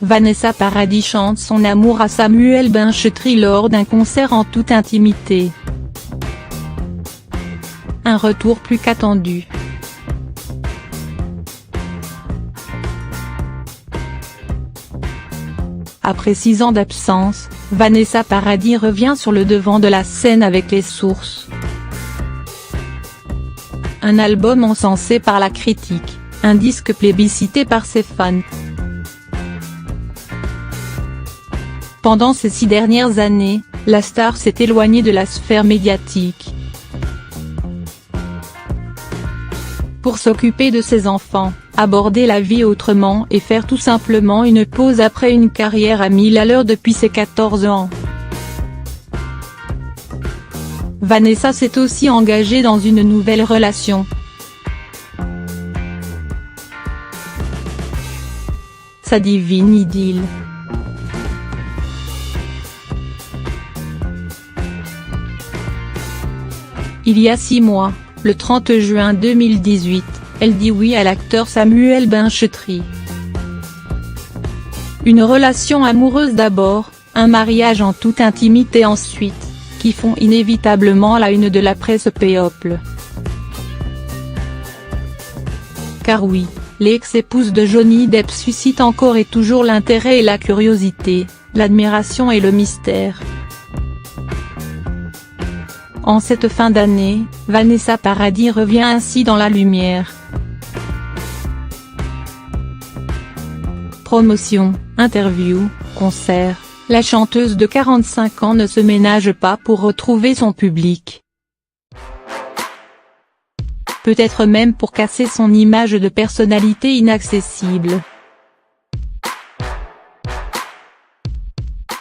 Vanessa Paradis chante son amour à Samuel Benchetry lors d'un concert en toute intimité. Un retour plus qu'attendu. Après 6 ans d'absence, Vanessa Paradis revient sur le devant de la scène avec Les Sources. Un album encensé par la critique, un disque plébiscité par ses fans. Pendant ces 6 dernières années, la star s'est éloignée de la sphère médiatique pour s'occuper de ses enfants, aborder la vie autrement et faire tout simplement une pause après une carrière à 1000 à l'heure depuis ses 14 ans. Vanessa s'est aussi engagée dans une nouvelle relation. Sa divine idylle. Il y a 6 mois, le 30 juin 2018, elle dit oui à l'acteur Samuel Benchetry. Une relation amoureuse d'abord, un mariage en toute intimité ensuite, qui font inévitablement la une de la presse people. Car oui, l'ex-épouse de Johnny Depp suscite encore et toujours l'intérêt et la curiosité, l'admiration et le mystère. En cette fin d'année, Vanessa Paradis revient ainsi dans la lumière. Promotion, interview, concert, la chanteuse de 45 ans ne se ménage pas pour retrouver son public. Peut-être même pour casser son image de personnalité inaccessible.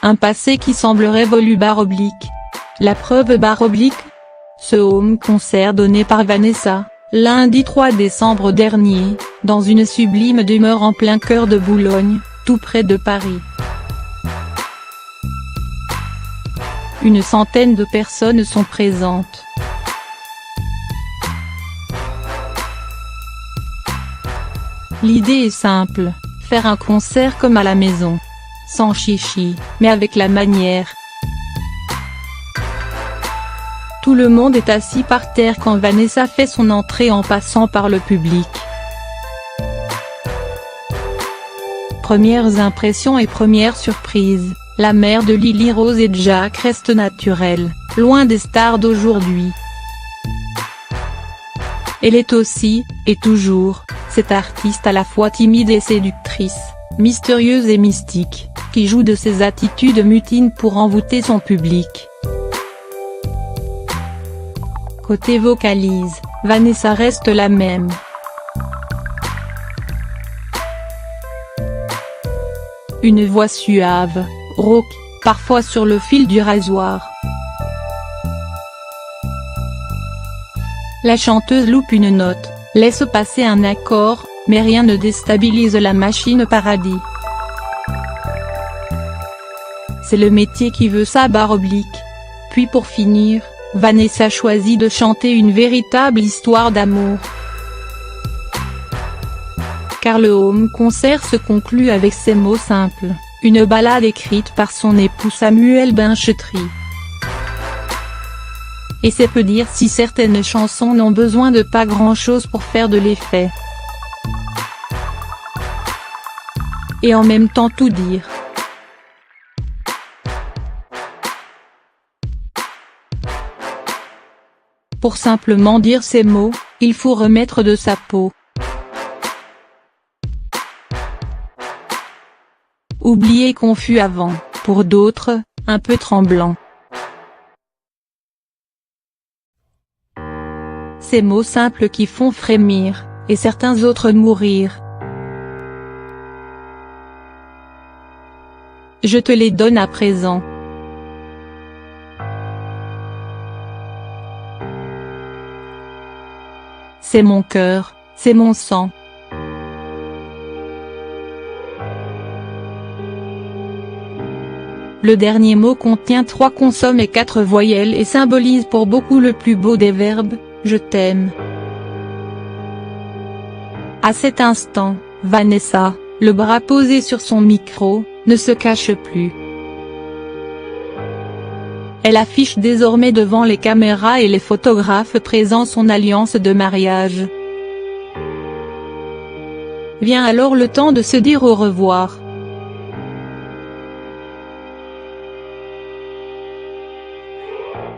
Un passé qui semble révolu / La preuve / ce home concert donné par Vanessa, lundi 3 décembre dernier, dans une sublime demeure en plein cœur de Boulogne, tout près de Paris. Une centaine de personnes sont présentes. L'idée est simple, faire un concert comme à la maison. Sans chichi, mais avec la manière. Tout le monde est assis par terre quand Vanessa fait son entrée en passant par le public. Premières impressions et premières surprises, la mère de Lily Rose et Jack reste naturelle, loin des stars d'aujourd'hui. Elle est aussi, et toujours, cette artiste à la fois timide et séductrice, mystérieuse et mystique, qui joue de ses attitudes mutines pour envoûter son public. Côté vocalise, Vanessa reste la même. Une voix suave, rauque, parfois sur le fil du rasoir. La chanteuse loupe une note, laisse passer un accord, mais rien ne déstabilise la machine Paradis. C'est le métier qui veut ça / Puis pour finir, Vanessa choisit de chanter une véritable histoire d'amour. Car le home concert se conclut avec ces mots simples, une ballade écrite par son époux Samuel Benchetry. Et c'est peu dire si certaines chansons n'ont besoin de pas grand-chose pour faire de l'effet. Et en même temps tout dire. Pour simplement dire ces mots, il faut remettre de sa peau. Oublier qu'on fut avant, pour d'autres, un peu tremblant. Ces mots simples qui font frémir, et certains autres mourir. Je te les donne à présent. C'est mon cœur, c'est mon sang. Le dernier mot contient 3 consonnes et 4 voyelles et symbolise pour beaucoup le plus beau des verbes, je t'aime. À cet instant, Vanessa, le bras posé sur son micro, ne se cache plus. Elle affiche désormais devant les caméras et les photographes présents son alliance de mariage. Vient alors le temps de se dire au revoir.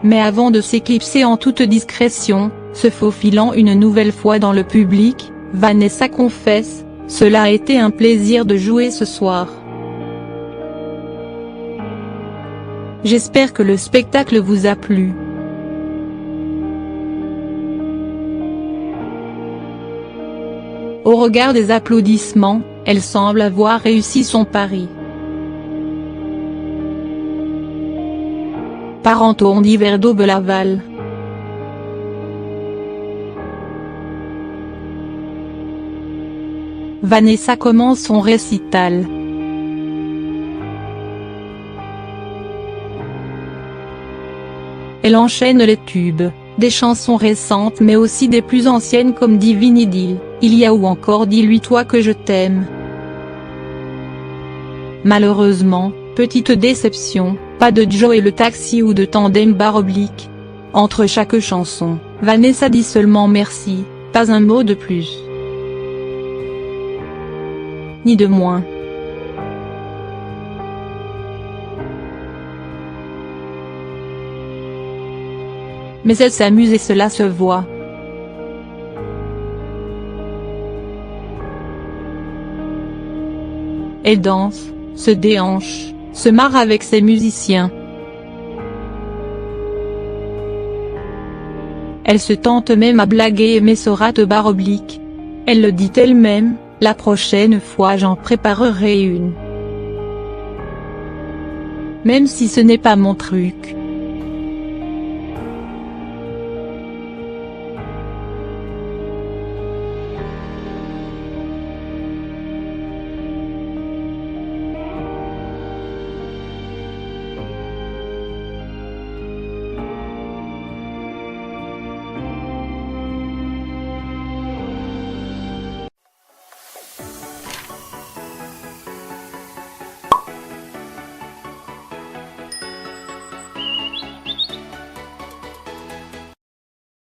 Mais avant de s'éclipser en toute discrétion, se faufilant une nouvelle fois dans le public, Vanessa confesse: « Cela a été un plaisir de jouer ce soir. J'espère que le spectacle vous a plu. » Au regard des applaudissements, elle semble avoir réussi son pari. Parenton d'hiver d'Aube-Laval. Vanessa commence son récital. Elle enchaîne les tubes, des chansons récentes mais aussi des plus anciennes comme Divine Idylle, Il y a ou encore Dis-lui toi que je t'aime. Malheureusement, petite déception, pas de Joe et le taxi ou de tandem /. Entre chaque chanson, Vanessa dit seulement merci, pas un mot de plus. Ni de moins. Mais elle s'amuse et cela se voit. Elle danse, se déhanche, se marre avec ses musiciens. Elle se tente même à blaguer mais se rate /. Elle le dit elle-même: « La prochaine fois j'en préparerai une. Même si ce n'est pas mon truc. »